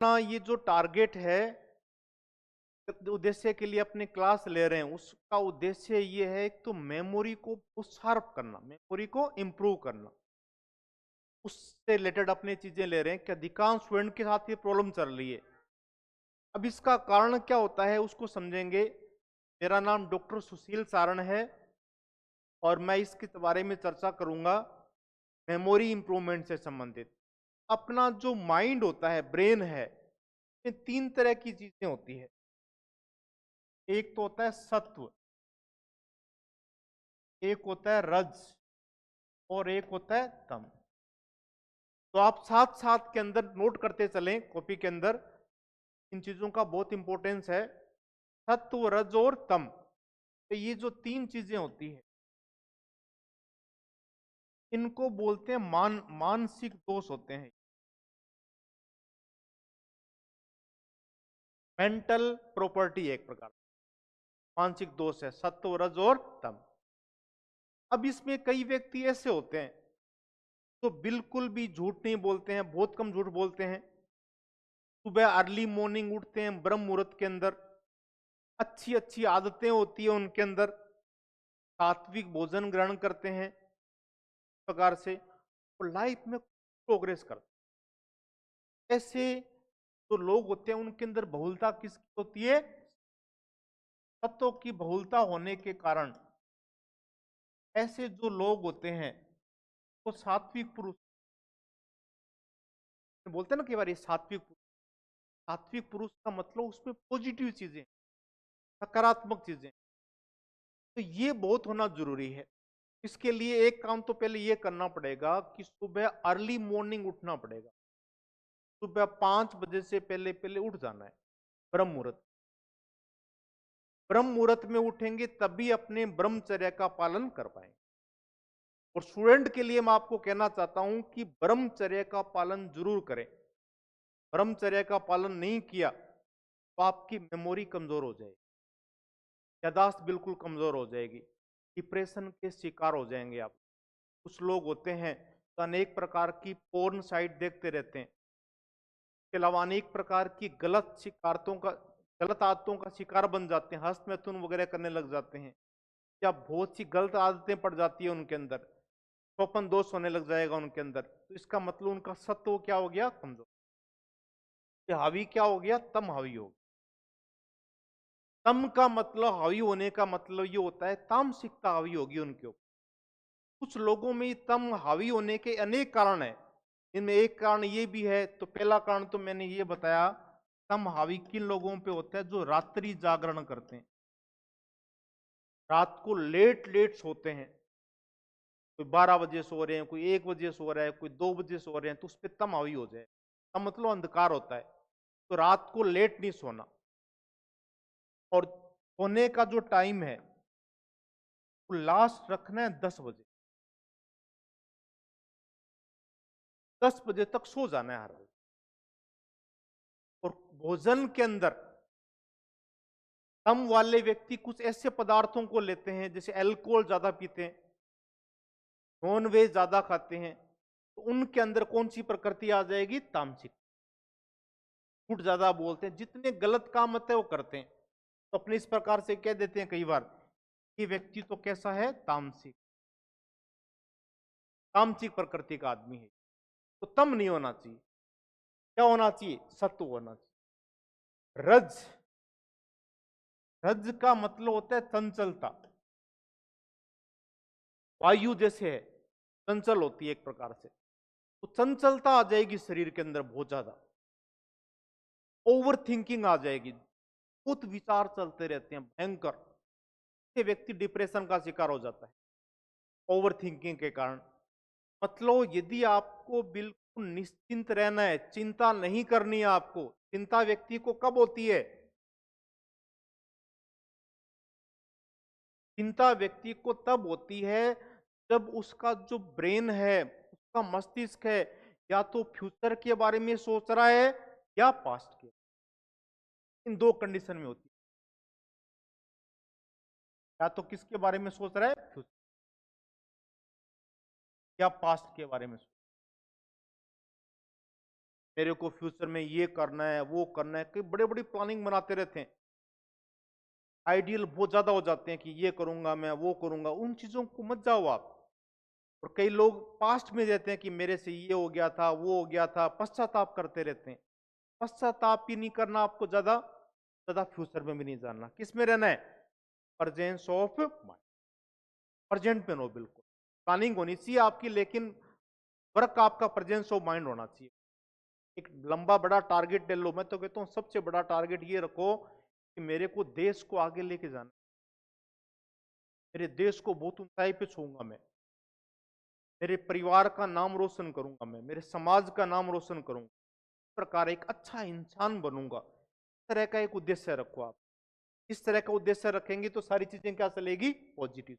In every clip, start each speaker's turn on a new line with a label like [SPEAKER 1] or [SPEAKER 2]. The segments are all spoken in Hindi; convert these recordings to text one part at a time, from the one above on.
[SPEAKER 1] अपना ये जो टारगेट है, उद्देश्य के लिए अपनी क्लास ले रहे हैं, उसका उद्देश्य ये है तो मेमोरी को शार्प करना, मेमोरी को इंप्रूव करना, उससे रिलेटेड अपनी चीजें ले रहे हैं कि अधिकांश स्टूडेंट के साथ ये प्रॉब्लम चल रही है। अब इसका कारण क्या होता है उसको समझेंगे। मेरा नाम डॉक्टर सुशील सारण है और मैं इसके बारे में चर्चा करूंगा मेमोरी इंप्रूवमेंट से संबंधित। अपना जो माइंड होता है, ब्रेन है, ये तीन तरह की चीजें होती है। एक तो होता है सत्व, एक होता है रज और एक होता है तम। तो आप साथ साथ के अंदर नोट करते चलें कॉपी के अंदर, इन चीजों का बहुत इंपॉर्टेंस है। सत्व, रज और तम, तो ये जो तीन चीजें होती है इनको बोलते हैं मानसिक दोष होते हैं। मेंटल प्रॉपर्टी एक प्रकार मानसिक दोष है, सत्व, रज और तम। अब इसमें कई व्यक्ति ऐसे होते हैं तो बिल्कुल भी झूठ नहीं बोलते हैं, बहुत कम झूठ बोलते हैं। सुबह अर्ली मॉर्निंग उठते हैं ब्रह्म मुहूर्त के अंदर, अच्छी अच्छी आदतें होती है उनके अंदर, सात्विक भोजन ग्रहण करते हैं, इस प्रकार से और लाइफ में प्रोग्रेस करते हैं। ऐसे जो लोग होते हैं उनके अंदर बहुलता किसकी होती है? तत्वों की बहुलता होने के कारण ऐसे जो लोग होते हैं वो सात्विक पुरुष बोलते हैं ना। कई बार ये सात्विक पुरुष का मतलब उसमें पॉजिटिव चीजें, सकारात्मक चीजें, तो ये बहुत होना जरूरी है। इसके लिए एक काम तो पहले ये करना पड़ेगा कि सुबह अर्ली मॉर्निंग उठना पड़ेगा। सुबह 5 बजे से पहले पहले उठ जाना है ब्रह्म मुहूर्त। ब्रह्म मुहूर्त में उठेंगे तभी अपने ब्रह्मचर्य का पालन कर पाएंगे। और स्टूडेंट के लिए मैं आपको कहना चाहता हूं कि ब्रह्मचर्य का पालन जरूर करें। ब्रह्मचर्य का पालन नहीं किया तो आपकी मेमोरी कमजोर हो जाएगी, यादाश्त बिल्कुल कमजोर हो जाएगी, डिप्रेशन के शिकार हो जाएंगे आप। कुछ लोग होते हैं तो अनेक प्रकार की पोर्न साइट देखते रहते हैं, इसके अलावा अनेक प्रकार की गलत आदतों का शिकार बन जाते हैं, हस्त मैथुन वगैरह करने लग जाते हैं, या बहुत सी गलत आदतें पड़ जाती है उनके अंदर, स्वपन दोष होने लग जाएगा उनके अंदर। तो इसका मतलब उनका सत्व क्या हो गया? कमजोर। हावी क्या हो गया? तम हावी हो गया। तम का मतलब, हावी होने का मतलब ये होता है तामसिकता हावी होगी उनके ऊपर। कुछ लोगों में तम हावी होने के अनेक कारण है, इनमें एक कारण ये भी है। तो पहला कारण तो मैंने ये बताया, तम हावी किन लोगों पे होता है? जो रात्रि जागरण करते हैं, रात को लेट लेट सोते हैं। कोई 12 बजे सो रहे हैं, कोई 1 बजे सो रहा है, कोई 2 बजे सो रहे हैं, तो उस पर तम हावी हो जाए। तम मतलब अंधकार होता है, तो रात को लेट नहीं सोना। और सोने का जो टाइम है वो लास्ट रखना है 10 बजे। 10 बजे तक सो जाना है हर रोज। और भोजन के अंदर तम वाले व्यक्ति कुछ ऐसे पदार्थों को लेते हैं, जैसे अल्कोहल ज्यादा पीते हैं, नॉन वेज ज्यादा खाते हैं, तो उनके अंदर कौन सी प्रकृति आ जाएगी? तामसिक। झूठ ज्यादा बोलते हैं, जितने गलत काम होते हैं वो करते हैं, तो अपने इस प्रकार से कह देते हैं कई बार कि व्यक्ति तो कैसा है? तामसिक, तामसिक प्रकृति का आदमी है। तो तम नहीं होना चाहिए, क्या होना चाहिए? सत्व होना चाहिए। रज, रज का मतलब होता है चंचलता, वायु जैसे है, चंचल होती है एक प्रकार से। तो चंचलता आ जाएगी शरीर के अंदर बहुत ज्यादा, ओवर थिंकिंग आ जाएगी, बहुत विचार चलते रहते हैं भयंकर। ये व्यक्ति डिप्रेशन का शिकार हो जाता है ओवर थिंकिंग के कारण। मतलब यदि आपको बिल्कुल निश्चिंत रहना है, चिंता नहीं करनी है आपको, चिंता व्यक्ति को कब होती है? चिंता व्यक्ति को तब होती है जब उसका जो ब्रेन है, उसका मस्तिष्क है, या तो फ्यूचर के बारे में सोच रहा है या पास्ट के। इन दो कंडीशन में होती है, या तो किसके बारे में सोच रहा है? फ्यूचर या पास्ट के बारे में सोच। मेरे को फ्यूचर में ये करना है, वो करना है, कई बड़े बड़ी प्लानिंग बनाते रहते हैं, आइडियल बहुत ज्यादा हो जाते हैं कि ये करूंगा मैं, वो करूंगा। उन चीजों को मत जाओ आप। और कई लोग पास्ट में रहते हैं कि मेरे से ये हो गया था, वो हो गया था, पश्चाताप करते रहते हैं। पश्चाताप भी नहीं करना आपको, ज्यादा ज्यादा फ्यूचर में भी नहीं जानना। किस में रहना है? प्रेजेंस ऑफ माइंड, प्रेजेंट में रहो बिल्कुल। प्लानिंग होनी चाहिए आपकी, लेकिन वर्क आपका प्रेजेंस ऑफ माइंड होना चाहिए। एक लंबा बड़ा टारगेट ले लो। मैं तो कहता हूं सबसे बड़ा टारगेट ये रखो कि मेरे को देश को आगे लेके जाना, मेरे देश को बहुत ऊंचाई पे छूंगा मैं, मेरे परिवार का नाम रोशन करूंगा मैं, मेरे समाज का नाम रोशन करूंगा, इस प्रकार एक अच्छा इंसान बनूंगा। इस तरह का एक उद्देश्य रखो आप। इस तरह का उद्देश्य रखेंगे तो सारी चीजें क्या चलेगी? पॉजिटिव,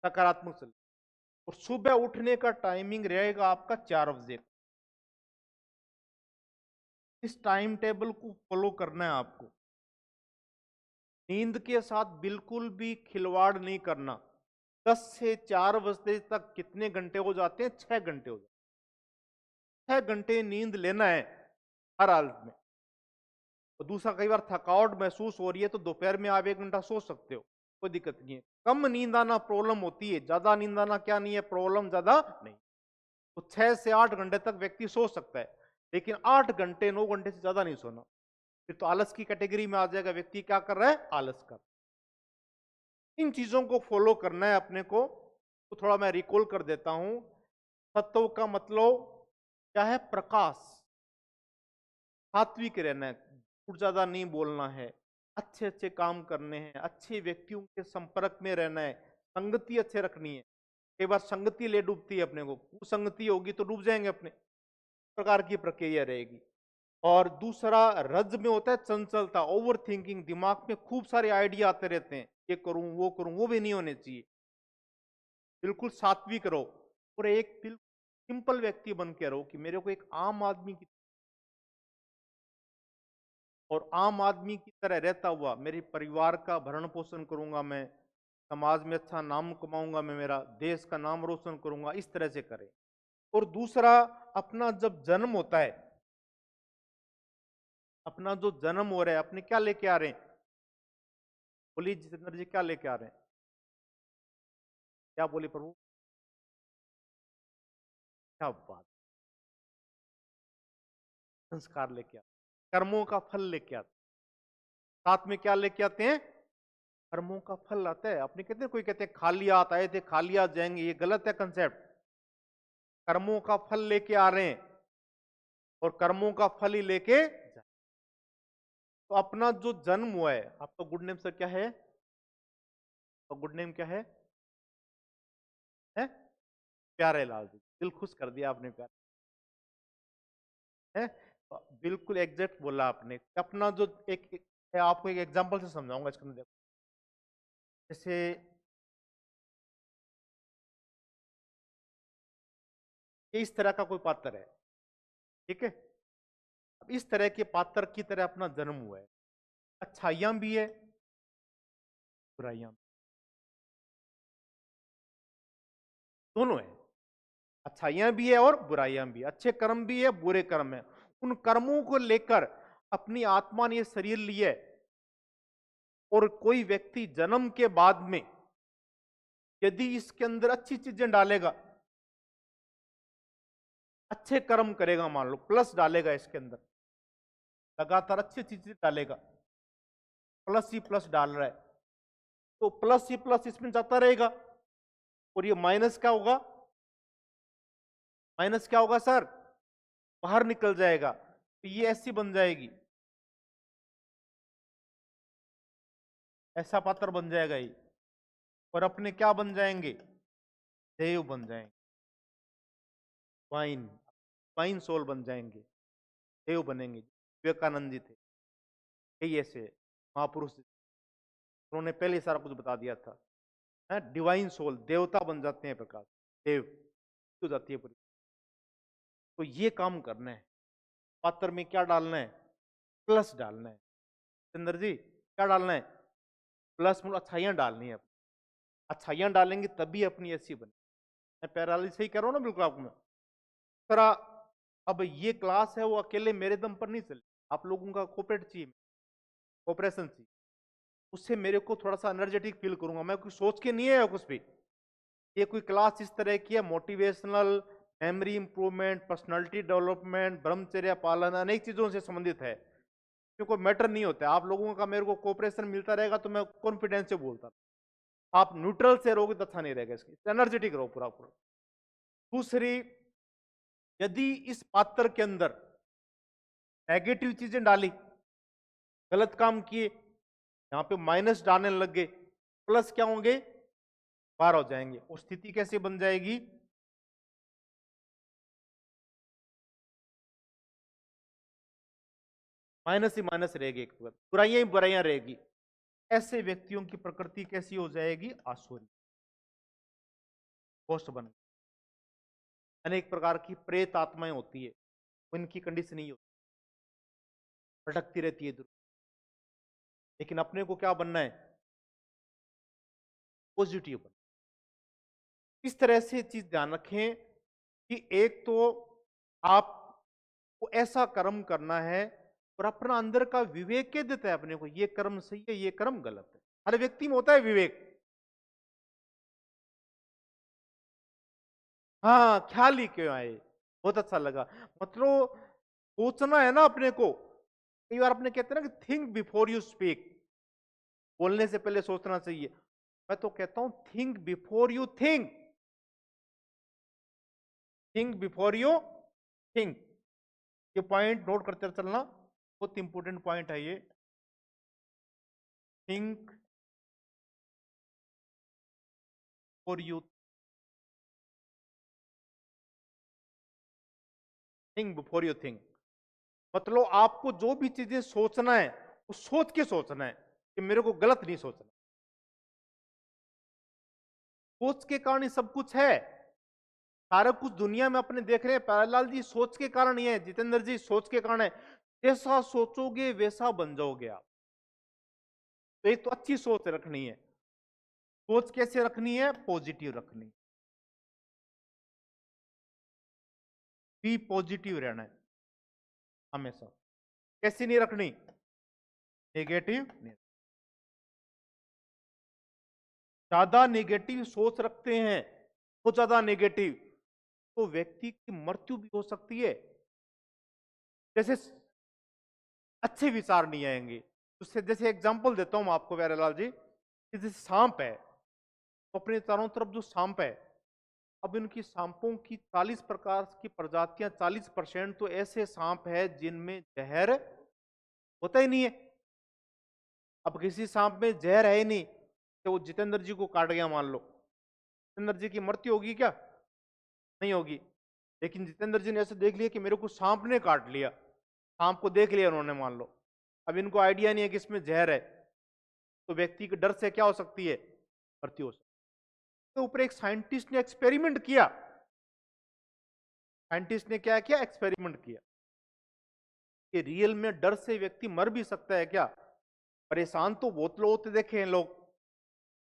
[SPEAKER 1] सकारात्मक चलेगी। और सुबह उठने का टाइमिंग रहेगा आपका 4 बजे। इस टाइम टेबल को फॉलो करना है आपको। नींद के साथ बिल्कुल भी खिलवाड़ नहीं करना। 10 से 4 बजे तक कितने घंटे हो जाते हैं? 6 घंटे हो जाते हैं। 6 घंटे नींद लेना है हर हालत में। और दूसरा, कई बार थकावट महसूस हो रही है तो दोपहर में आप 1 घंटा सो सकते हो, कोई दिक्कत नहीं है। कम नींद आना प्रॉब्लम होती है, ज्यादा नींद आना क्या नहीं है प्रॉब्लम, ज्यादा नहीं। तो 6 से 8 घंटे तक व्यक्ति सो सकता है, लेकिन 8 घंटे 9 घंटे से ज्यादा नहीं सोना। फिर तो आलस की कैटेगरी में आ जाएगा। व्यक्ति क्या कर रहा है? आलस कर। इन चीजों को फॉलो करना है अपने को। तो थोड़ा मैं रिकॉल कर देता हूं। सत्व का मतलब क्या है? प्रकाश, सात्विक रहना है, कुछ ज्यादा नहीं बोलना है, अच्छे अच्छे काम करने हैं, अच्छे व्यक्तियों के संपर्क में रहना है, संगति अच्छे रखनी है। कई बार संगति ले डूबती है अपने को, कुसंगति होगी तो डूब जाएंगे अपने, प्रकार की प्रक्रिया रहेगी। और दूसरा, रज में होता है चंचलता, ओवर थिंकिंग, दिमाग में खूब सारे आइडिया आते रहते हैं, ये करूं वो करूं, वो भी नहीं होने चाहिए। बिल्कुल सात्विक रहो और एक सिंपल व्यक्ति बन के रहो कि मेरे को एक आम आदमी की, और आम आदमी की तरह रहता हुआ मेरे परिवार का भरण पोषण करूंगा मैं, समाज में अच्छा नाम कमाऊंगा मैं, मेरा देश का नाम रोशन करूंगा, इस तरह से करें। और दूसरा, अपना जब जन्म होता है, अपना जो जन्म हो रहा है, अपने क्या लेके आ रहे हैं? बोलिए जितेंद्र जी, क्या लेके आ रहे हैं? क्या बोले प्रभु? क्या बात! संस्कार लेके आते, कर्मों का फल लेके आते, साथ में क्या लेके आते हैं? कर्मों का फल आता है। अपने कहते हैं, कोई कहते हैं खालियात आए थे खालियात जाएंगे, ये गलत है कंसेप्ट। कर्मों का फल लेके आ रहे हैं और कर्मों का फल ही लेके जाए। तो अपना जो जन्म हुआ है, आपका गुड नेम सर क्या है? तो गुड नेम क्या है? प्यारे लाल जी, दिल खुश कर दिया आपने। प्यारे है, बिल्कुल एग्जैक्ट बोला आपने। अपना जो एक आपको एक एग्जांपल से समझाऊंगा इसके अंदर। जैसे ये इस तरह का कोई पात्र है, ठीक है? अब इस तरह के पात्र की तरह अपना जन्म हुआ है, अच्छाइयां भी है, बुराइयां भी, दोनों है। अच्छाइयां भी है और बुराइयां भी, अच्छे कर्म भी है, बुरे कर्म है। उन कर्मों को लेकर अपनी आत्मा ने यह शरीर लिया है। और कोई व्यक्ति जन्म के बाद में यदि इसके अंदर अच्छी चीजें डालेगा, अच्छे कर्म करेगा, मान लो प्लस डालेगा इसके अंदर, लगातार अच्छी चीजें डालेगा, प्लस ही प्लस डाल रहा है, तो प्लस ही प्लस इसमें जाता रहेगा। और ये माइनस क्या होगा? माइनस क्या होगा सर? बाहर निकल जाएगा। तो ये ऐसी बन जाएगी, ऐसा पात्र बन जाएगा ये। और अपने क्या बन जाएंगे? देव बन जाएंगे, वाइन, वाइन सोल बन जाएंगे, देव बनेंगे। विवेकानंद जी थे, यही ऐसे महापुरुष, उन्होंने पहले सारा कुछ बता दिया था। डिवाइन सोल, देवता बन जाते हैं, प्रकाश देव हो जाती है पूरी। तो ये काम करना है। पात्र में क्या डालना है? प्लस डालना है। चंद्र जी, क्या डालना है? प्लस मतलब अच्छाइयां डालनी है। अच्छाइयां डालेंगे तभी अपनी ऐसी बने। मैं पैराली सही कर रहा हूं ना बिल्कुल आपको? मैं अब ये क्लास है वो अकेले मेरे दम पर नहीं चले, आप लोगों का कोऑपरेट चाहिए, कोऑपरेशन चाहिए, उससे मेरे को थोड़ा सा एनर्जेटिक फील करूंगा। मैं कुछ सोच के नहीं है कुछ भी, ये कोई क्लास इस तरह की है motivational, memory improvement, personality development, ब्रह्मचर्य पालन, अनेक चीजों से संबंधित है। क्योंकि कोई मैटर नहीं होता है, आप लोगों का मेरे को कोऑपरेशन मिलता रहेगा तो मैं कॉन्फिडेंस से बोलता, आप न्यूट्रल से रहोगे तो अच्छा नहीं रहेगा, इसकी एनर्जेटिक रहो पूरा पूरा। दूसरी, यदि इस पात्र के अंदर नेगेटिव चीजें डाली, गलत काम किए, यहां पे माइनस डालने लग गए, प्लस क्या होंगे, पार हो जाएंगे। और स्थिति कैसे बन जाएगी, माइनस ही माइनस रहेगी, एक बुराइयां ही बुराइयां रहेगी। ऐसे व्यक्तियों की प्रकृति कैसी हो जाएगी, आसुरी, पोस्ट बन, अनेक प्रकार की प्रेत आत्माएं होती है, उनकी कंडीशन नहीं होती, भटकती रहती है। लेकिन अपने को क्या बनना है, पॉजिटिव बनना। इस तरह से चीज ध्यान रखें कि एक तो आपको ऐसा कर्म करना है और अपना अंदर का विवेक कह देता है अपने को, ये कर्म सही है, ये कर्म गलत है। हर व्यक्ति में होता है विवेक, हाँ ख्याल ही क्यों आए, बहुत अच्छा लगा। मतलब सोचना है ना अपने को, कई बार अपने कहते हैं ना कि थिंक बिफोर यू स्पीक, बोलने से पहले सोचना चाहिए। मैं तो कहता हूं think before you think, think before you think. ये पॉइंट नोट करते चलना, बहुत इंपॉर्टेंट पॉइंट है ये। Think for you, think before you think, मतलब आपको जो भी चीजें सोचना है वो सोच के सोचना है कि मेरे को गलत नहीं सोचना। सोच के कारण ही सब कुछ है, सारा कुछ दुनिया में अपने देख रहे हैं। प्यारेलाल जी सोच के कारण ही है, जितेंद्र जी सोच के कारण है। जैसा सोचोगे वैसा बन जाओगे आप। तो एक तो अच्छी सोच रखनी है, सोच कैसे रखनी है, पॉजिटिव रखनी, बी पॉजिटिव रहना है हमेशा। कैसी नहीं रखनी, नेगेटिव नहीं। ज्यादा नेगेटिव सोच रखते हैं, बहुत ज्यादा नेगेटिव, तो व्यक्ति की मृत्यु भी हो सकती है। जैसे अच्छे विचार नहीं आएंगे उससे। जैसे एग्जांपल देता हूं मैं आपको प्यारेलाल जी, कि जैसे सांप है, तो अपने चारों तरफ जो सांप है, अब इनकी सांपों की 40 प्रकार की प्रजातियां, 40% तो ऐसे सांप है जिनमें जहर होता ही नहीं है। अब किसी सांप में जहर है ही नहीं, तो वो जितेंद्र जी को काट गया मान लो, जितेंद्र जी की मृत्यु होगी क्या, नहीं होगी। लेकिन जितेंद्र जी ने ऐसे देख लिया कि मेरे को सांप ने काट लिया, सांप को देख लिया उन्होंने मान लो, अब इनको आइडिया नहीं है कि इसमें जहर है, तो व्यक्ति के डर से क्या हो सकती है, मृत्यु हो सकती है। तो ऊपर एक साइंटिस्ट ने एक्सपेरिमेंट किया, साइंटिस्ट ने क्या किया, एक्सपेरिमेंट किया कि रियल में डर से व्यक्ति मर भी सकता है क्या। परेशान तो बहुत लोग होते देखे हैं लोग,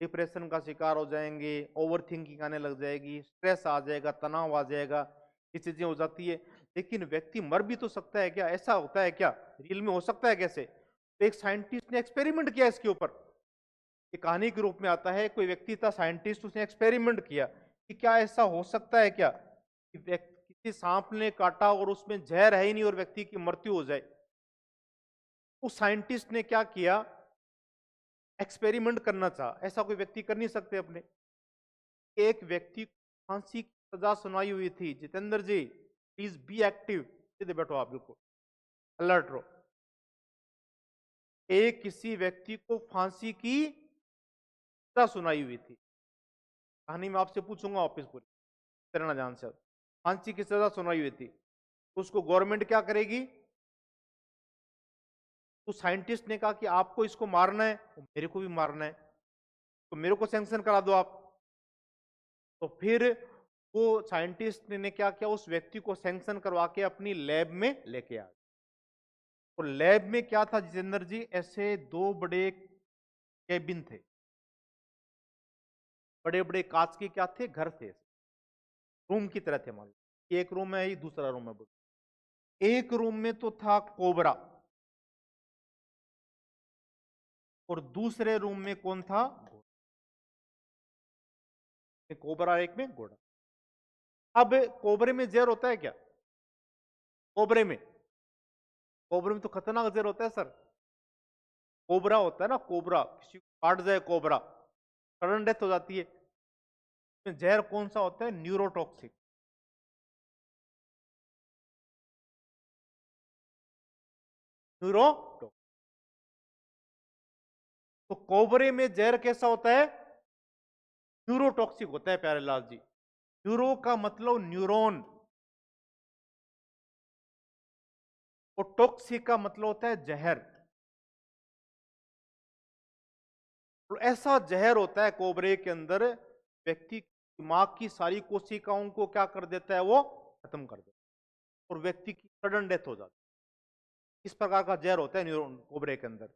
[SPEAKER 1] डिप्रेशन का शिकार हो जाएंगे, ओवर थिंकिंग आने लग जाएगी, स्ट्रेस आ जाएगा, तनाव आ जाएगा, ये चीजें हो जाती है। लेकिन व्यक्ति मर भी तो सकता है क्या, ऐसा होता है क्या, रियल में हो सकता है कैसे। तो एक साइंटिस्ट ने एक्सपेरिमेंट किया इसके ऊपर, ये कहानी के रूप में आता है। कोई व्यक्ति था साइंटिस्ट, उसने एक्सपेरिमेंट किया कि क्या ऐसा हो सकता है क्या कि किसी सांप ने काटा और उसमें जहर है ही नहीं और व्यक्ति की मृत्यु हो जाए। उस साइंटिस्ट ने क्या किया, एक्सपेरिमेंट करना चाहा, ऐसा कोई व्यक्ति कर नहीं सकते अपने। एक व्यक्ति को फांसी की सजा सुनाई हुई थी, जितेंद्र जी प्लीज बी एक्टिव, सीधे बैठो आप, बिल्कुल अलर्ट रहो। एक किसी व्यक्ति को फांसी की सजा सुनाई हुई थी, कहानी में आपसे पूछूंगा वापिस पूरी, करना जान से। फांसी की सजा सुनाई हुई थी, उसको गवर्नमेंट क्या करेगी, तो साइंटिस्ट ने कहा कि आपको इसको मारना है, मेरे को भी मारना है, तो मेरे को सैंक्शन करा दो आप। तो फिर वो साइंटिस्ट ने क्या किया, उस व्यक्ति को सैंक्शन करवा के अपनी लैब में लेके आ। और लैब में क्या था जितेंद्र जी, ऐसे दो बड़े केबिन थे, बड़े बड़े कांच के क्या थे, घर थे, रूम की तरह थे मान लो। एक रूम है, ये दूसरा रूम है। एक रूम में तो था कोबरा और दूसरे रूम में कौन था? कोबरा, एक में घोड़ा। अब कोबरे में जहर होता है क्या? कोबरे में तो खतरनाक जहर होता है सर। कोबरा होता है ना, कोबरा, किसी को काट जाए कोबरा, सडन डेथ हो जाती है। जहर कौन सा होता है? न्यूरोटॉक्सिक। न्यूरोटॉक्सिक। तो कोबरे में जहर कैसा होता है? न्यूरोटॉक्सिक होता है प्यारे लाल जी। न्यूरो का मतलब न्यूरॉन, और टॉक्सिक का मतलब होता है जहर। तो ऐसा जहर होता है कोबरे के अंदर, व्यक्ति दिमाग की सारी कोशिकाओं को क्या कर देता है? वो खत्म कर देता है और व्यक्ति की सडन डेथ हो जाती है। इस प्रकार का जहर होता है न्यूरोन कोबरे के अंदर।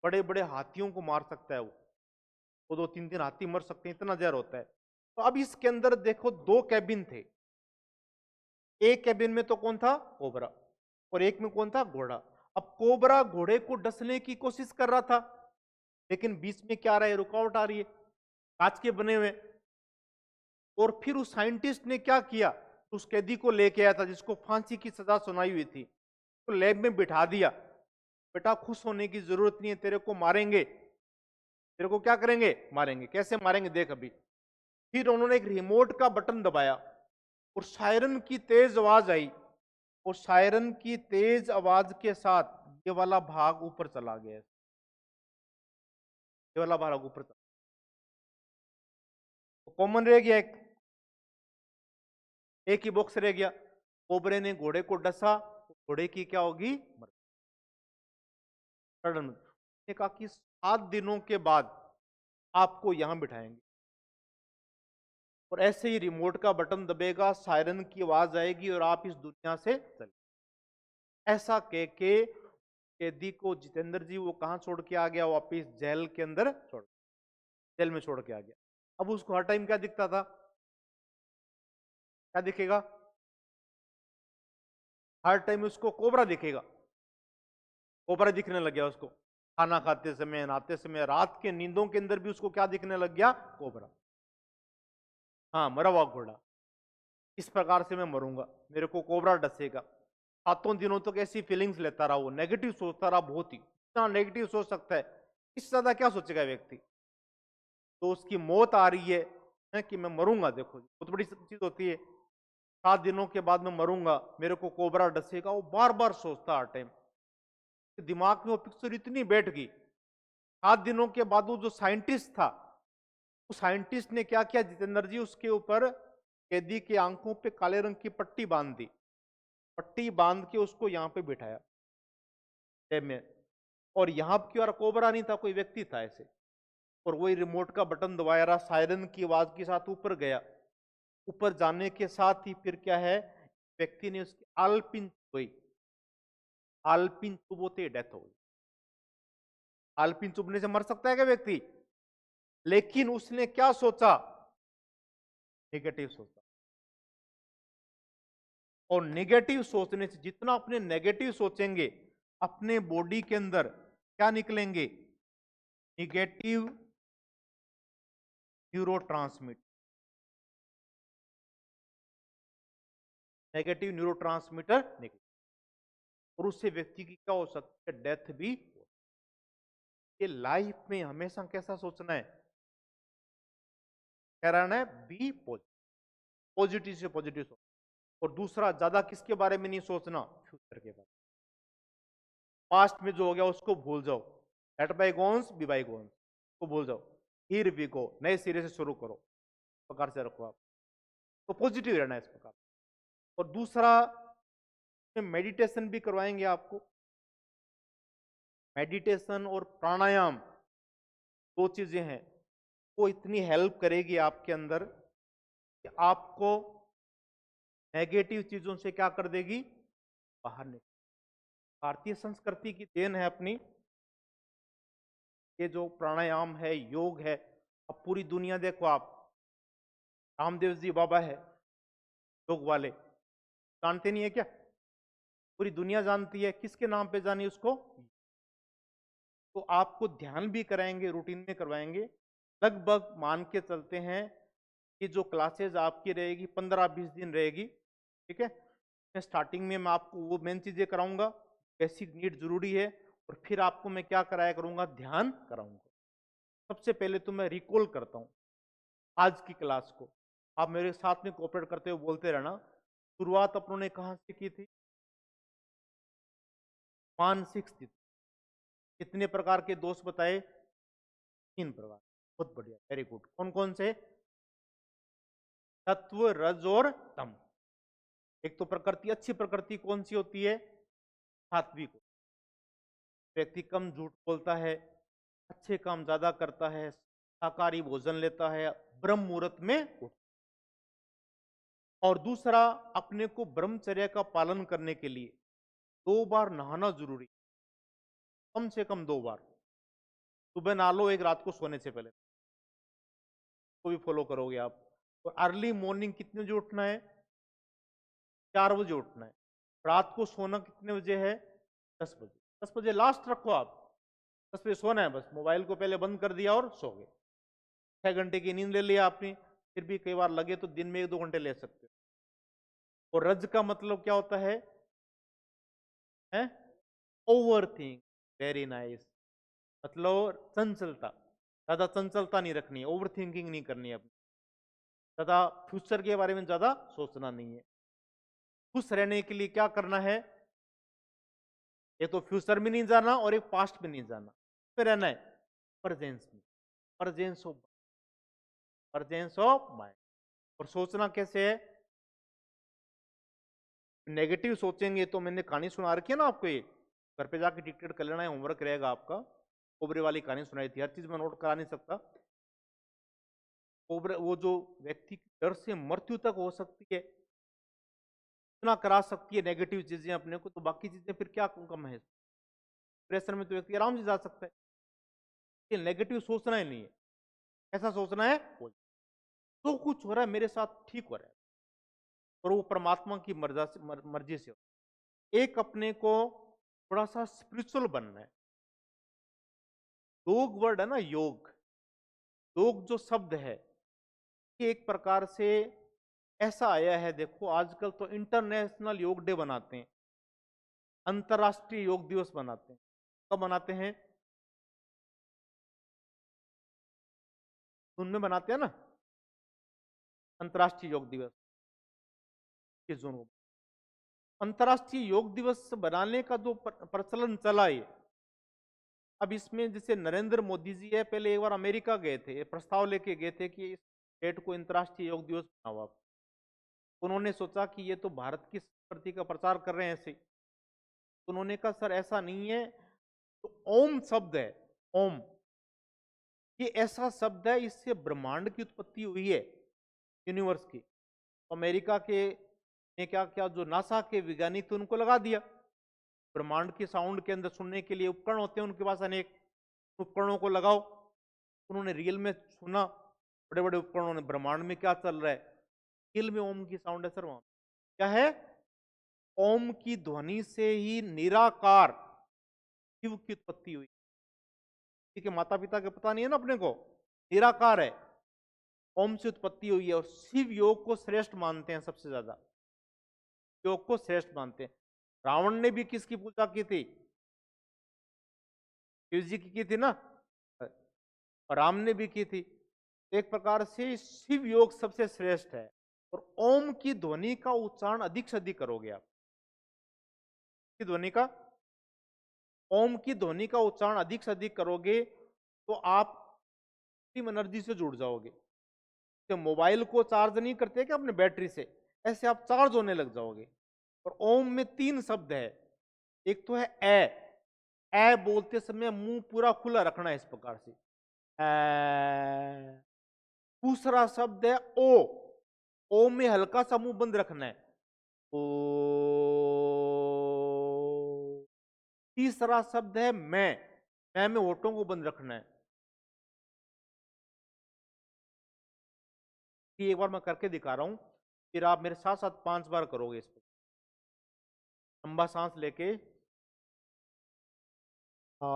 [SPEAKER 1] बड़े बड़े हाथियों को मार सकता है वो, दो दो तीन तीन हाथी मर सकते हैं, इतना जहर होता है। तो अब इसके अंदर देखो, दो कैबिन थे। एक कैबिन में तो कौन था? कोबरा। और एक में कौन था? घोड़ा। अब कोबरा घोड़े को डसने की कोशिश कर रहा था, लेकिन बीच में क्या आ रहा है? रुकावट आ रही है, कांच के बने हुए। और फिर उस साइंटिस्ट ने क्या किया? उस कैदी को लेके आया था जिसको फांसी की सजा सुनाई हुई थी, तो लैब में बिठा दिया। बेटा खुश होने की जरूरत नहीं है, तेरे को मारेंगे। तेरे को क्या करेंगे? मारेंगे। कैसे मारेंगे देख अभी। फिर उन्होंने एक रिमोट का बटन दबाया और सायरन की तेज आवाज आई, और सायरन की तेज आवाज के साथ ये वाला भाग ऊपर चला गया। ये वाला भाग ऊपर चला, तो कॉमन रह गया, एक ही बॉक्स रह गया। कोबरे ने घोड़े को डसा, घोड़े की क्या होगी? मृत्यु। सडन। ने कहा कि 7 दिनों के बाद आपको यहां बिठाएंगे, और ऐसे ही रिमोट का बटन दबेगा, सायरन की आवाज आएगी और आप इस दुनिया से चले। ऐसा कह के कैदी को जितेंद्र जी वो कहां छोड़ के आ गया? वापिस जेल के अंदर जेल में छोड़ के आ गया। अब उसको हर टाइम क्या दिखता था? क्या दिखेगा? हर टाइम उसको कोबरा दिखेगा। कोबरा दिखने लग गया उसको, खाना खाते समय, नहाते समय, रात के नींदों के अंदर भी उसको क्या दिखने लग गया? कोबरा। हाँ, मरा हुआ घोड़ा। इस प्रकार से मैं मरूंगा, मेरे को कोबरा डसेगा। 7 दिनों तक ऐसी फीलिंग्स लेता रहा, वो नेगेटिव सोचता रहा, बहुत ही। इतना नेगेटिव सोच सकता है, इससे ज्यादा क्या सोचेगा व्यक्ति? तो उसकी मौत आ रही है कि मैं मरूंगा। देखो बहुत बड़ी चीज होती है, 7 दिनों के बाद मैं मरूंगा, मेरे को कोबरा डसेगा। वो बार बार सोचता हर टाइम, दिमाग में वो पिक्चर इतनी बैठ गई। 7 दिनों के बाद वो जो साइंटिस्ट था, उस साइंटिस्ट ने क्या किया जितेंद्र जी? उसके ऊपर कैदी की आंखों पे काले रंग की पट्टी बांध दी। पट्टी बांध के उसको यहां पे बिठाया टैब में, और यहां की और कोबरा नहीं था, कोई व्यक्ति था ऐसे। और वही रिमोट का बटन दबाया रहा, सायरन की आवाज के साथ ऊपर गया। ऊपर जाने के साथ ही फिर क्या है, व्यक्ति ने उसकी आलपिन हुई, आलपिन चुभोते डेथ हो गई। आलपिन चुभने से मर सकता है क्या व्यक्ति? लेकिन उसने क्या सोचा? नेगेटिव सोचा। और नेगेटिव सोचने से, जितना अपने नेगेटिव सोचेंगे, अपने बॉडी के अंदर क्या निकलेंगे? नेगेटिव न्यूरोट्रांसमिटर। नेगेटिव न्यूरोट्रांसमीटर निकले, और उससे व्यक्ति की क्या हो सकती है? डेथ भी। ये लाइफ में हमेशा कैसा सोचना है? कह रहा है बी पॉजिटिव, पॉजिटिव से पॉजिटिव सोच। और दूसरा, ज्यादा किसके बारे में नहीं सोचना? फ्यूचर के बारे में। पास्ट में जो हो गया उसको भूल जाओ, लेट बाय गोन्स बी बाय गोन्स को भूल जाओ। हियर वी गो, नए सिरे से शुरू करो, इस प्रकार से रखो आप। तो पॉजिटिव रहना है इस प्रकार। और दूसरा, मेडिटेशन भी करवाएंगे आपको। मेडिटेशन और प्राणायाम, दो चीजें हैं, वो इतनी हेल्प करेगी आपके अंदर कि आपको नेगेटिव चीजों से क्या कर देगी? बाहर निकल। भारतीय संस्कृति की देन है अपनी, ये जो प्राणायाम है, योग है। अब पूरी दुनिया देखो आप, रामदेव जी बाबा है योग वाले, जानते नहीं है क्या? पूरी दुनिया जानती है, किसके नाम पे जानी उसको? तो आपको ध्यान भी कराएंगे, रूटीन में करवाएंगे। लगभग मान के चलते हैं कि जो क्लासेज आपकी रहेगी 15-20 दिन रहेगी, ठीक है। स्टार्टिंग में मैं आपको वो मेन चीजें कराऊंगा, बेसिक नीड जरूरी है, और फिर आपको मैं क्या कराया करूंगा? ध्यान कराऊंगा। सबसे पहले तो मैं रिकॉल करता हूं आज की क्लास को, आप मेरे साथ में कोऑपरेट करते हुए बोलते रहना। शुरुआत अपनों ने कहां से की थी? मानसिक स्थिति। कितने प्रकार के दोष बताए? 3 प्रकार। बहुत बढ़िया, वेरी गुड। कौन कौन से? तत्व, रज और तम। एक तो प्रकृति, अच्छी प्रकृति कौन सी होती है? सात्विक। व्यक्ति कम झूठ बोलता है, अच्छे काम ज्यादा करता है, शाकाहारी भोजन लेता है, ब्रह्म मुहूर्त में उठता। और दूसरा, अपने को ब्रह्मचर्य का पालन करने के लिए 2 बार नहाना जरूरी, कम से कम 2 बार। सुबह नहा लो, एक रात को सोने से पहले, को भी फॉलो करोगे आप। और अर्ली मॉर्निंग कितने बजे उठना है? 4 बजे उठना है। रात को सोना कितने बजे है? 10 बजे। 10 बजे लास्ट रखो आप, 10 बजे सोना है बस। मोबाइल को पहले बंद कर दिया और सो गए। 6 घंटे की नींद ले लिया आपने, फिर भी कई बार लगे तो दिन में 1-2 घंटे ले सकते हो। और रज का मतलब क्या होता है? Over think. Very nice. मतलब चंचलता, ज्यादा चंचलता नहीं रखनी है, ओवर थिंकिंग नहीं करनी है अपनी, ज्यादा फ्यूचर के बारे में ज्यादा सोचना नहीं है। खुश रहने के लिए क्या करना है? एक तो फ्यूचर में नहीं जाना और एक पास्ट में नहीं जाना, में रहना है प्रेजेंस में। Presence of presence of mind. और सोचना कैसे है? नेगेटिव सोचेंगे तो, मैंने कहानी सुना रखी है ना आपको, ये घर पे जाके डिक्टेट कर लेना है, होमवर्क रहेगा आपका। कोबरे वाली कहानी सुनाई थी, हर चीज में नोट करा नहीं सकता। कोबरे, वो जो व्यक्ति की डर से मृत्यु तक हो सकती है, इतना करा सकती है नेगेटिव चीजें अपने को, तो बाकी चीजें फिर क्या कम है? प्रेशर में तो व्यक्ति आराम से जा सकता है। ये नेगेटिव सोचना ही नहीं है, ऐसा सोचना है तो कुछ हो रहा है मेरे साथ ठीक हो रहा है, और वो परमात्मा की मर्जी से। एक अपने को थोड़ा सा स्पिरिचुअल बनना है। योग वर्ड है ना, योग, योग जो शब्द है, ये एक प्रकार से ऐसा आया है, देखो आजकल तो इंटरनेशनल योग डे बनाते हैं, अंतरराष्ट्रीय योग दिवस बनाते हैं। कब बनाते हैं? जून में बनाते हैं ना, अंतरराष्ट्रीय योग दिवस, किस जून को। अंतरराष्ट्रीय योग दिवस बनाने का जो प्रचलन चला है, अब इसमें जैसे नरेंद्र मोदी जी है, पहले एक बार अमेरिका गए थे, प्रस्ताव लेके गए थे कि इस डेट को अंतरराष्ट्रीय योग दिवस बनाओ आप। उन्होंने सोचा कि ये तो भारत की संस्कृति का प्रचार कर रहे हैं ऐसे। उन्होंने कहा सर ऐसा नहीं है, तो ओम शब्द है, ओम, ये ऐसा शब्द है, इससे ब्रह्मांड की उत्पत्ति हुई है, यूनिवर्स की। अमेरिका के ने क्या क्या, जो नासा के वैज्ञानिक थे उनको लगा दिया, ब्रह्मांड के साउंड के अंदर सुनने के लिए उपकरण होते हैं उनके पास अनेक, उपकरणों को लगाओ। उन्होंने रियल में सुना, बड़े बड़े उपकरणों ने, ब्रह्मांड में क्या चल रहा है, रियल में ओम की साउंड है सर वहां। क्या है? ओम की ध्वनि से ही निराकार शिव की उत्पत्ति हुई। ठीक है, माता पिता के पता नहीं है ना अपने को, निराकार है, ओम से उत्पत्ति हुई है। और शिव योग को श्रेष्ठ मानते हैं, सबसे ज्यादा योग को श्रेष्ठ मानते हैं। रावण ने भी किसकी पूजा की थी? शिव जी की थी ना, और राम ने भी की थी। एक प्रकार से शिव योग सबसे श्रेष्ठ है। और ओम की ध्वनि का उच्चारण अधिक से अधिक करोगे आप, की ध्वनि का, ओम की ध्वनि का उच्चारण अधिक से अधिक करोगे तो आप एनर्जी से जुड़ जाओगे। तो मोबाइल को चार्ज नहीं करते क्या अपने बैटरी से, ऐसे आप चार्ज होने लग जाओगे। और ओम में 3 शब्द है, एक तो है ए बोलते समय मुंह पूरा खुला रखना है इस प्रकार से, ए। दूसरा शब्द है ओ में हल्का सा मुंह बंद रखना है, ओ। तीसरा शब्द है मैं में होठों को बंद रखना है। ये एक बार मैं करके दिखा रहा हूं, फिर आप मेरे साथ साथ 5 बार करोगे इसको। लंबा सांस लेके आ,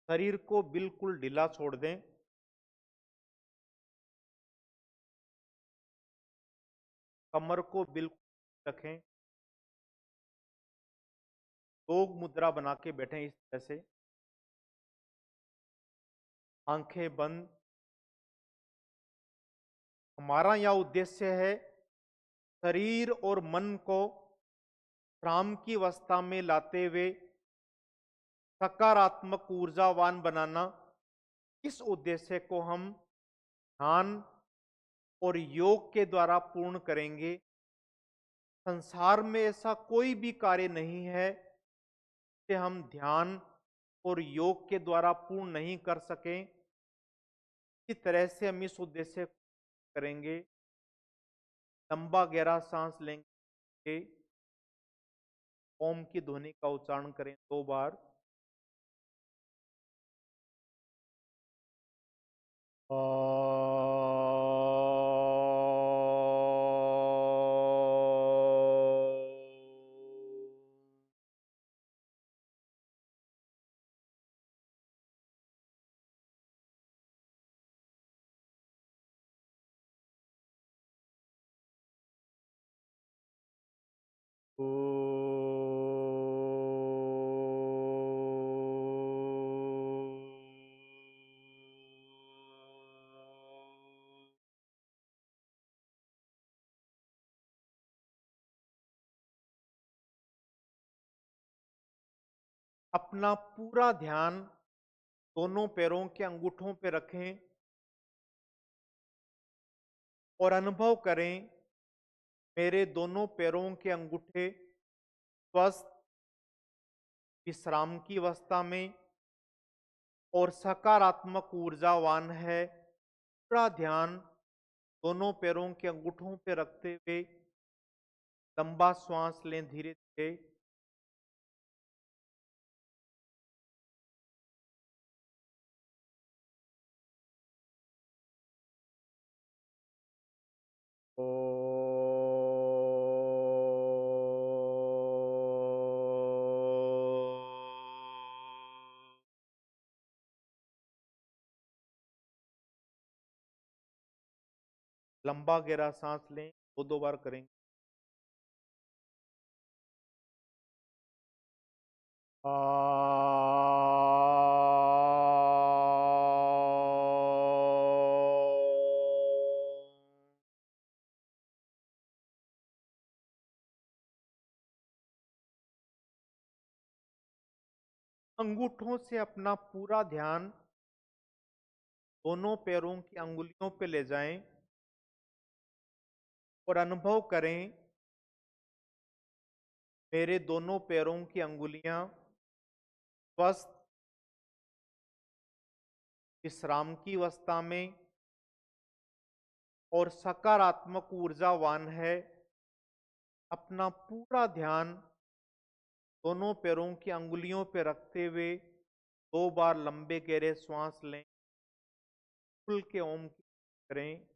[SPEAKER 1] शरीर को बिल्कुल ढीला छोड़ दें। कमर को बिल्कुल रखें। योग मुद्रा बना के बैठें इस तरह से, आंखें बंद। हमारा यह उद्देश्य है शरीर और मन को विश्राम की अवस्था में लाते हुए सकारात्मक ऊर्जावान बनाना। इस उद्देश्य को हम ध्यान और योग के द्वारा पूर्ण करेंगे। संसार में ऐसा कोई भी कार्य नहीं है जिसे हम ध्यान और योग के द्वारा पूर्ण नहीं कर सकें। इस तरह से हम इस उद्देश्य को करेंगे। लंबा गहरा सांस लेंगे। ओम की ध्वनि का उच्चारण करें 2 बार। अपना पूरा ध्यान दोनों पैरों के अंगूठों पर रखें और अनुभव करें मेरे दोनों पैरों के अंगूठे स्वस्थ विश्राम की अवस्था में और सकारात्मक ऊर्जावान है। पूरा ध्यान दोनों पैरों के अंगूठों पर रखते हुए लंबा श्वास लें धीरे धीरे। लंबा गहरा सांस लें, 2 बार करेंगे। अंगूठों से अपना पूरा ध्यान दोनों पैरों की अंगुलियों पे ले जाएं और अनुभव करें मेरे दोनों पैरों की अंगुलियां स्वस्थ विश्राम की अवस्था में और सकारात्मक ऊर्जावान है। अपना पूरा ध्यान दोनों पैरों की अंगुलियों पर रखते हुए 2 बार लंबे गहरे श्वास लें, खुल के ओम की करें।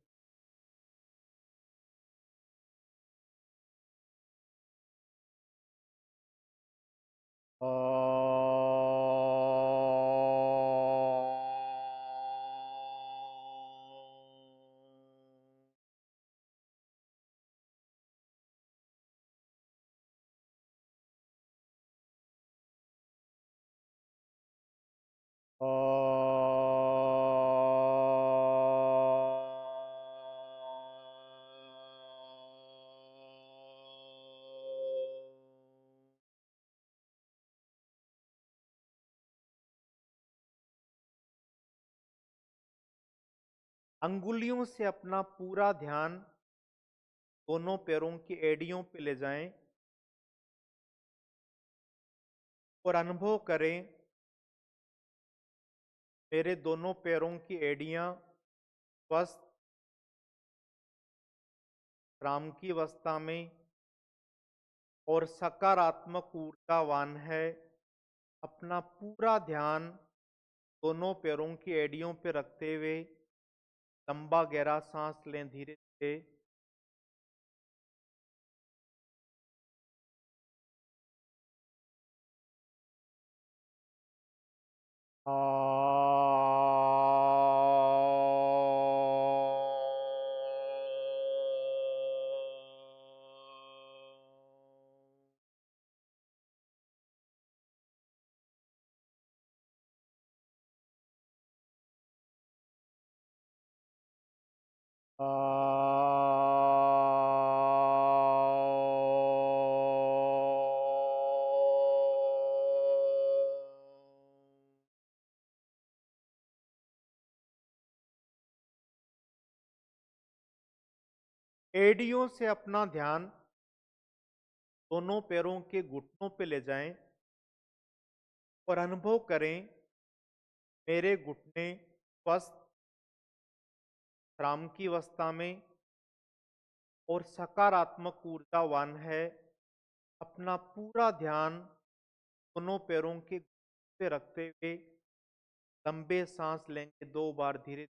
[SPEAKER 1] अंगुलियों से अपना पूरा ध्यान दोनों पैरों की एड़ियों पे ले जाएं और अनुभव करें मेरे दोनों पैरों की एड़ियां स्वस्थ विश्राम की अवस्था में और सकारात्मक ऊर्जावान है। अपना पूरा ध्यान दोनों पैरों की एड़ियों पे रखते हुए लंबा गहरा सांस लें धीरे धीरे। एड़ियों से अपना ध्यान दोनों पैरों के घुटनों पे ले जाएं और अनुभव करें मेरे घुटने स्वस्थ विश्राम की अवस्था में और सकारात्मक ऊर्जावान है। अपना पूरा ध्यान दोनों पैरों के पे रखते हुए लंबे सांस लेंगे 2 बार धीरे।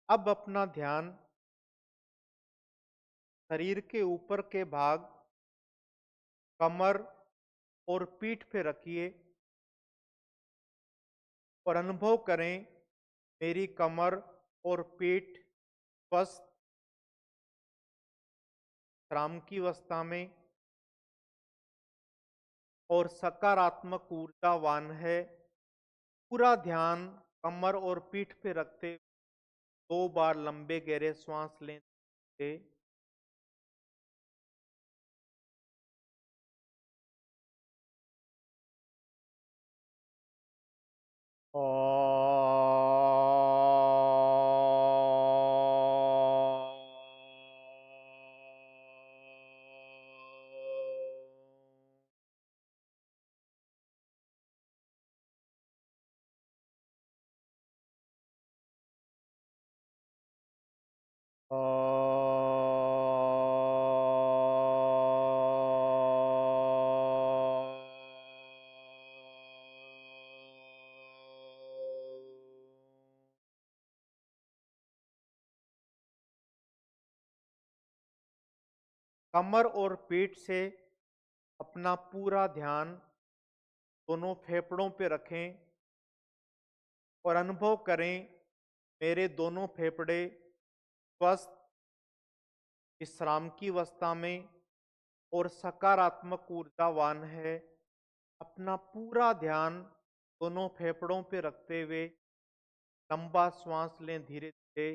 [SPEAKER 1] अब अपना ध्यान शरीर के ऊपर के भाग कमर और पीठ पे रखिए और अनुभव करें मेरी कमर और पीठ स्वस्थ विश्राम की अवस्था में और सकारात्मक ऊर्जावान है। पूरा ध्यान कमर और पीठ पे रखते 2 बार लंबे गहरे श्वास लें। कमर और पीठ से अपना पूरा ध्यान दोनों फेफड़ों पे रखें और अनुभव करें मेरे दोनों फेफड़े स्वस्थ, विश्राम की अवस्था में और सकारात्मक ऊर्जावान है। अपना पूरा ध्यान दोनों फेफड़ों पे रखते हुए लंबा श्वास लें धीरे धीरे।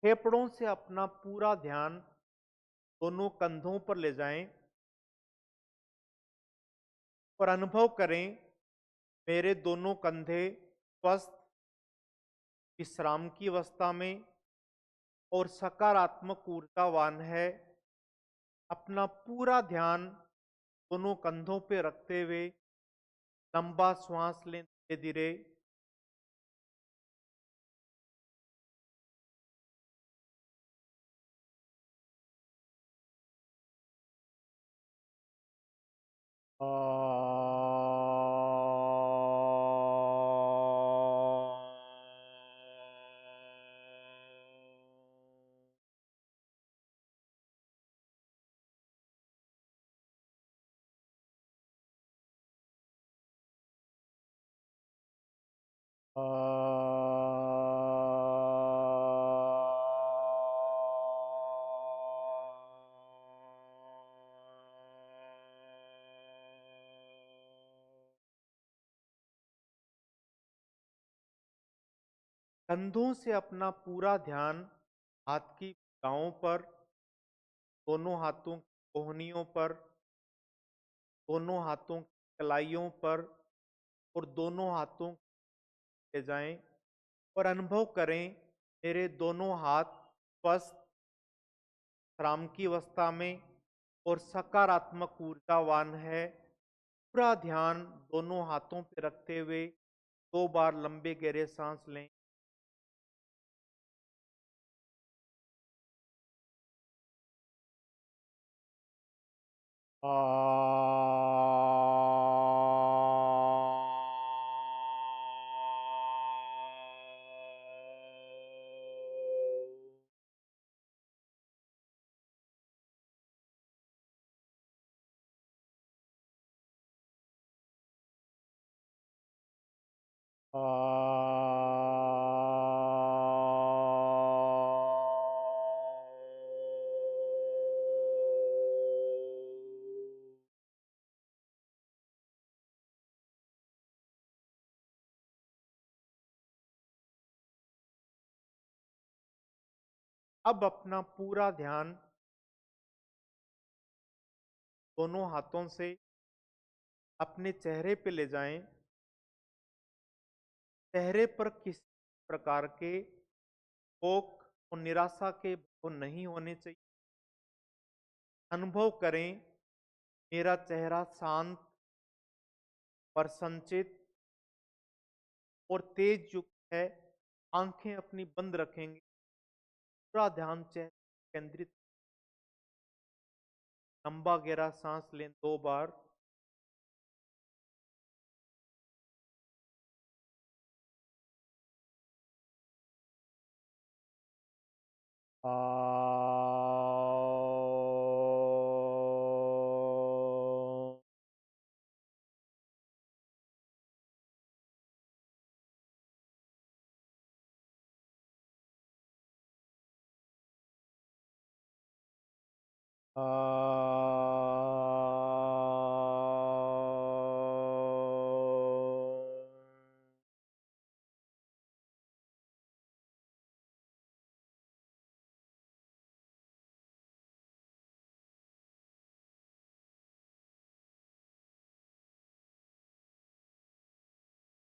[SPEAKER 1] फेफड़ों से अपना पूरा ध्यान दोनों कंधों पर ले जाएं और अनुभव करें मेरे दोनों कंधे स्वस्थ, विश्राम की अवस्था में और सकारात्मक ऊर्जावान है। अपना पूरा ध्यान दोनों कंधों पे रखते हुए लंबा श्वास लें धीरे धीरे। कंधों से अपना पूरा ध्यान हाथ की भुजाओं पर, दोनों हाथों की कोहनियों पर, दोनों हाथों की कलाइयों पर और दोनों हाथों ले जाएं और अनुभव करें मेरे दोनों हाथ स्वस्थ, विश्राम की अवस्था में और सकारात्मक ऊर्जावान है। पूरा ध्यान दोनों हाथों पे रखते हुए 2 बार लंबे गहरे सांस लें। अब अपना पूरा ध्यान दोनों हाथों से अपने चेहरे पे ले जाएं। चेहरे पर किसी प्रकार के शोक और निराशा के भाव नहीं होने चाहिए। अनुभव करें मेरा चेहरा शांत, प्रसन्नचित और तेज युक्त है। आंखें अपनी बंद रखेंगे, पूरा ध्यान चेहरे पर केंद्रित। लंबा गहरा सांस लें 2 बार।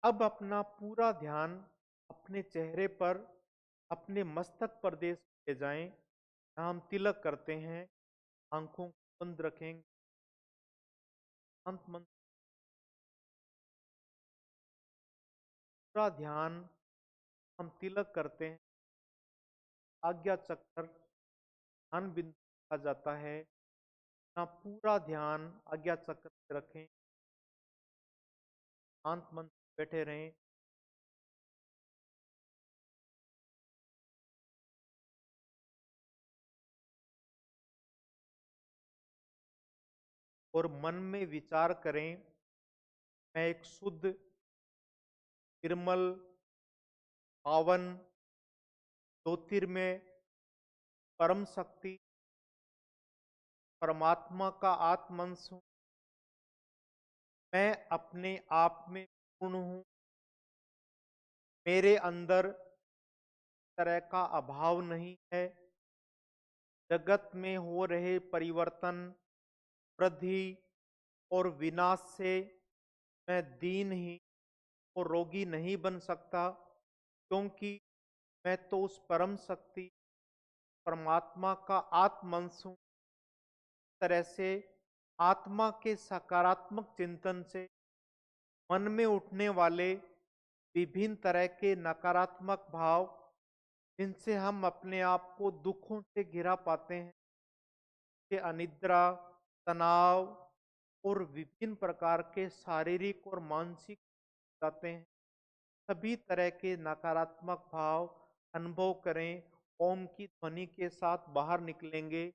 [SPEAKER 1] अब अपना पूरा ध्यान अपने चेहरे पर, अपने मस्तक प्रदेश ले जाएं। यहाँ हम तिलक करते हैं। आंखों को बंद रखेंगे। शांत मन, पूरा ध्यान हम तिलक करते हैं। आज्ञा चक्र ध्यान बिंदु कहा जाता है। अपना पूरा ध्यान आज्ञा चक्र पे रखें। शांत मन से बैठे रहें। और मन में विचार करें, मैं एक शुद्ध, निर्मल, पावन, ज्योतिर्मय, परम शक्ति परमात्मा का आत्मंश हूँ। मैं अपने आप में पूर्ण हूँ। मेरे अंदर तरह का अभाव नहीं है। जगत में हो रहे परिवर्तन, वृद्धि और विनाश से मैं दीनहीन और रोगी नहीं बन सकता, क्योंकि मैं तो उस परम शक्ति परमात्मा का आत्मंश हूँ। तरह से आत्मा के सकारात्मक चिंतन से मन में उठने वाले विभिन्न तरह के नकारात्मक भाव, जिनसे हम अपने आप को दुखों से घिरा पाते हैं, कि अनिद्रा, तनाव और विभिन्न प्रकार के शारीरिक और मानसिक जाते हैं, सभी तरह के नकारात्मक भाव अनुभव करें। ओम की ध्वनि के साथ बाहर निकलेंगे।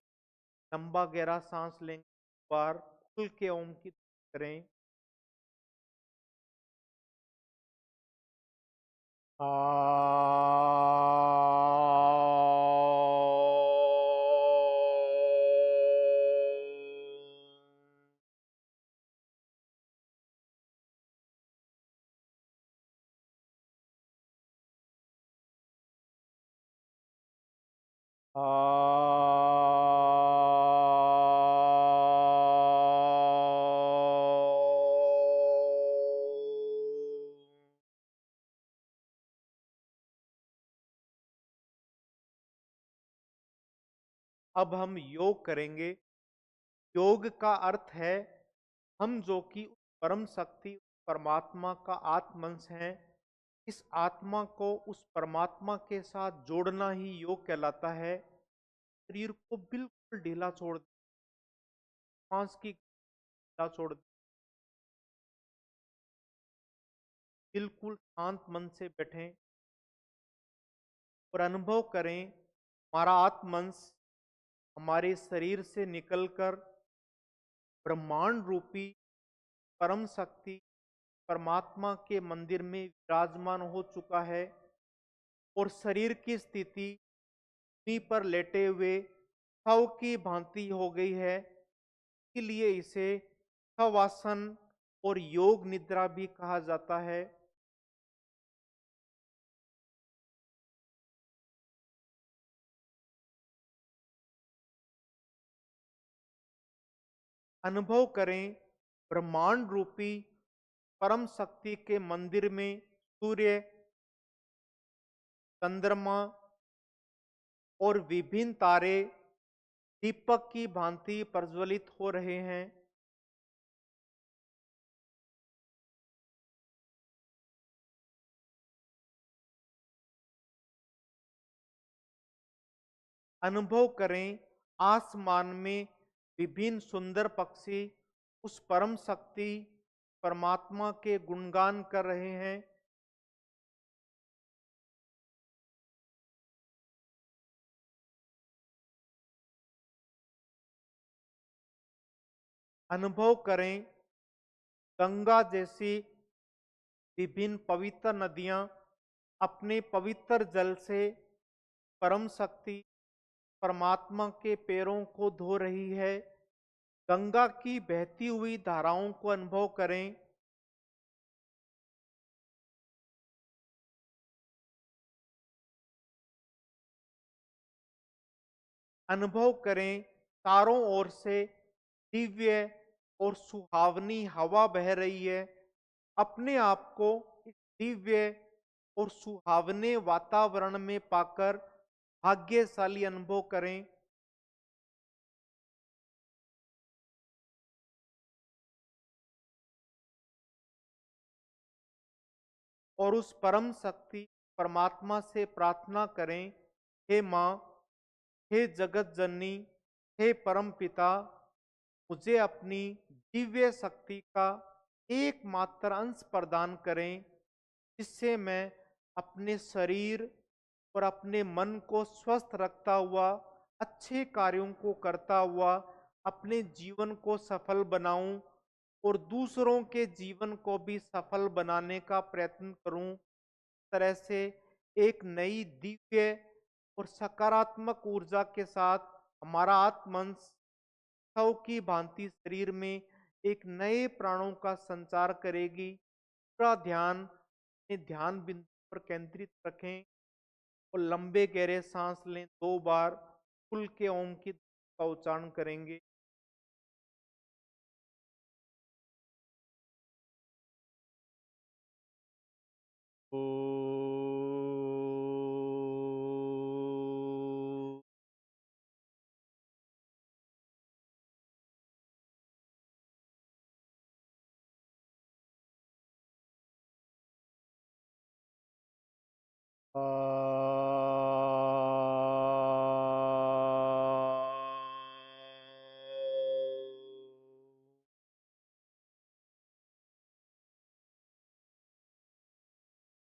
[SPEAKER 1] लंबा गहरा सांस लेंगे। बार खुल के ओम की ध्वनि करें। आ अब हम योग करेंगे। योग का अर्थ है, हम जो कि परम शक्ति परमात्मा का आत्मंश है, इस आत्मा को उस परमात्मा के साथ जोड़ना ही योग कहलाता है। शरीर को बिल्कुल ढीला छोड़ दें। सांस की ढीला छोड़ दें। बिल्कुल शांत मन से बैठें और अनुभव करें, हमारा आत्मंश हमारे शरीर से निकलकर ब्रह्मांड रूपी परम शक्ति परमात्मा के मंदिर में विराजमान हो चुका है और शरीर की स्थिति भूमि पर लेटे हुए शव की भांति हो गई है। इसलिए इसे शवासन और योग निद्रा भी कहा जाता है। अनुभव करें, ब्रह्मांड रूपी परम शक्ति के मंदिर में सूर्य, चंद्रमा और विभिन्न तारे दीपक की भांति प्रज्वलित हो रहे हैं। अनुभव करें, आसमान में विभिन्न सुंदर पक्षी उस परम शक्ति परमात्मा के गुणगान कर रहे हैं। अनुभव करें, गंगा जैसी विभिन्न पवित्र नदियां अपने पवित्र जल से परम शक्ति परमात्मा के पैरों को धो रही है। गंगा की बहती हुई धाराओं को अनुभव करें। अनुभव करें, चारों ओर से दिव्य और सुहावनी हवा बह रही है। अपने आप को इस दिव्य और सुहावने वातावरण में पाकर भाग्यशाली अनुभव करें। और उस परम शक्ति परमात्मा से प्रार्थना करें, हे माँ, हे जगत जननी, हे परम पिता, मुझे अपनी दिव्य शक्ति का एकमात्र अंश प्रदान करें, जिससे मैं अपने शरीर और अपने मन को स्वस्थ रखता हुआ, अच्छे कार्यों को करता हुआ अपने जीवन को सफल बनाऊं और दूसरों के जीवन को भी सफल बनाने का प्रयत्न करूं। इस तरह से एक नई दिव्य और सकारात्मक ऊर्जा के साथ हमारा आत्मंश शव की भांति शरीर में एक नए प्राणों का संचार करेगी। पूरा ध्यान अपने ध्यान बिंदु पर केंद्रित रखें और लंबे गहरे सांस लें। 2 बार खुल के ओम की का उच्चारण करेंगे। ओ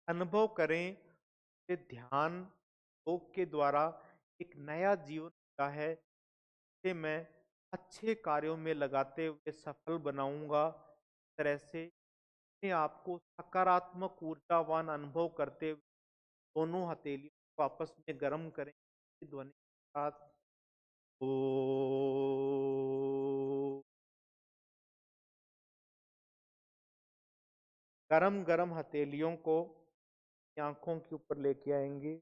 [SPEAKER 1] अनुभव करें कि ध्यान योग के द्वारा एक नया जीवन मिला है, जिसे मैं अच्छे कार्यों में लगाते हुए सफल बनाऊंगा। इस तरह से अपने आप को सकारात्मक ऊर्जावान अनुभव करते हुए दोनों हथेलियों को आपस में गर्म करें ध्वनि के साथ। ओ गरम गरम हथेलियों को आंखों के ऊपर लेके आएंगे।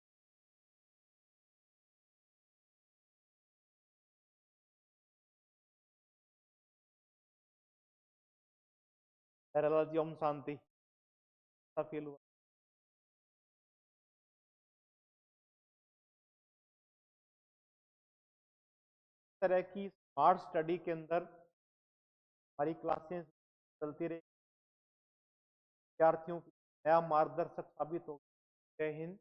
[SPEAKER 1] जी ओम शांति फील हुआ। इस तरह की स्मार्ट स्टडी के अंदर हमारी क्लासें चलती रही, विद्यार्थियों को नया मार्गदर्शक साबित हो। जय हिंद।